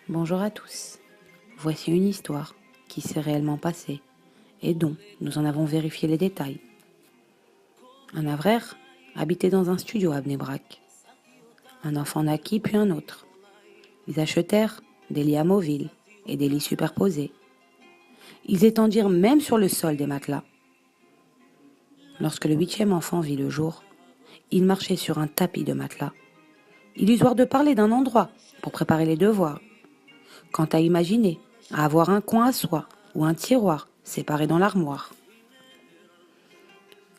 Bonjour à tous. Voici une histoire qui s'est réellement passée et dont nous en avons vérifié les détails. Un avraire habitait dans un studio à Bnei Brak. Un enfant naquit puis un autre. Ils achetèrent des lits amovibles et des lits superposés. Ils étendirent même sur le sol des matelas. Lorsque le 8e enfant vit le jour, il marchait sur un tapis de matelas. Il eut de parler d'un endroit pour préparer les devoirs. Quant à imaginer à avoir un coin à soi ou un tiroir séparé dans l'armoire.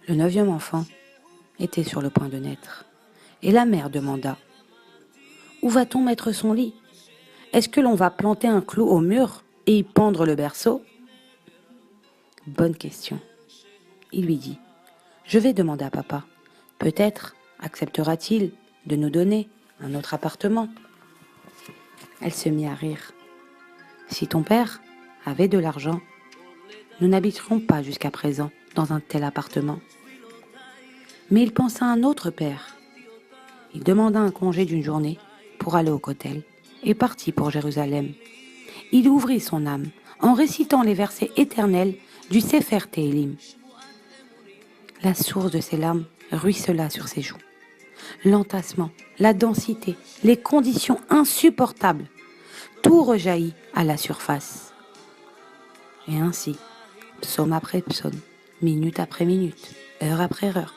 Le 9e enfant était sur le point de naître, et la mère demanda « Où va-t-on mettre son lit? Est-ce que l'on va planter un clou au mur et y pendre le berceau ?» Bonne question. Il lui dit « Je vais demander à papa. Peut-être acceptera-t-il de nous donner un autre appartement. » Elle se mit à rire. « Si ton père avait de l'argent, nous n'habiterons pas jusqu'à présent dans un tel appartement. » Mais il pensa à un autre père. Il demanda un congé d'une journée pour aller au Kotel et partit pour Jérusalem. Il ouvrit son âme en récitant les versets éternels du Sefer Tehilim. La source de ses larmes ruissela sur ses joues. L'entassement, la densité, les conditions insupportables, tout rejaillit à la surface. Et ainsi, psaume après psaume, minute après minute, heure après heure.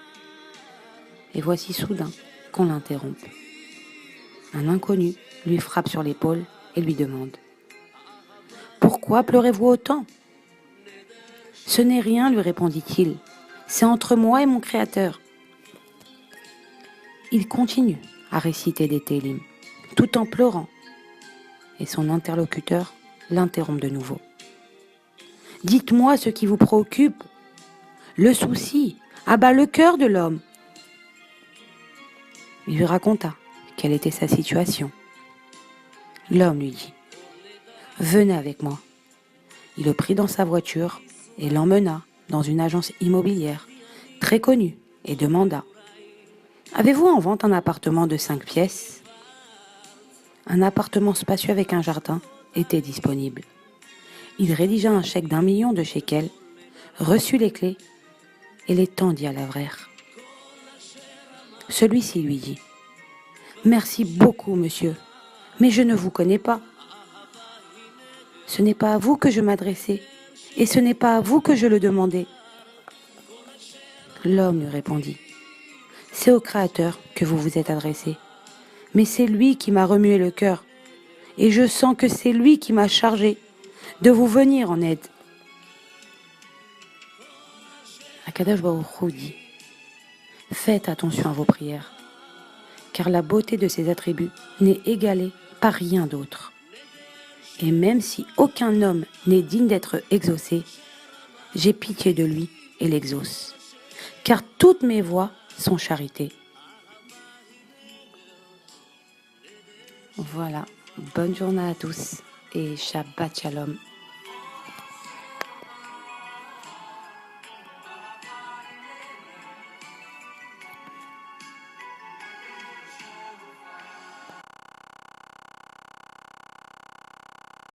Et voici soudain qu'on l'interrompt. Un inconnu lui frappe sur l'épaule et lui demande « Pourquoi pleurez-vous autant ?»« Ce n'est rien, lui répondit-il, c'est entre moi et mon Créateur. » Il continue à réciter des télim, tout en pleurant, et son interlocuteur l'interrompt de nouveau. « Dites-moi ce qui vous préoccupe. Le souci abat le cœur de l'homme. » Il lui raconta quelle était sa situation. L'homme lui dit « Venez avec moi. » Il le prit dans sa voiture et l'emmena dans une agence immobilière très connue et demanda « Avez-vous en vente un appartement de 5 pièces ?» Un appartement spacieux avec un jardin était disponible. Il rédigea un chèque d'1 million de shekels, reçut les clés et les tendit à l'avraire. Celui-ci lui dit « Merci beaucoup, monsieur, mais je ne vous connais pas. Ce n'est pas à vous que je m'adressais, et ce n'est pas à vous que je le demandais. » L'homme lui répondit « C'est au Créateur que vous vous êtes adressé, mais c'est lui qui m'a remué le cœur, et je sens que c'est lui qui m'a chargé de vous venir en aide. » Akadosh Baruch Hu dit « Faites attention à vos prières, car la beauté de ses attributs n'est égalée par rien d'autre. Et même si aucun homme n'est digne d'être exaucé, j'ai pitié de lui et l'exauce, car toutes mes voies sont charité. » Voilà, bonne journée à tous et Shabbat Shalom.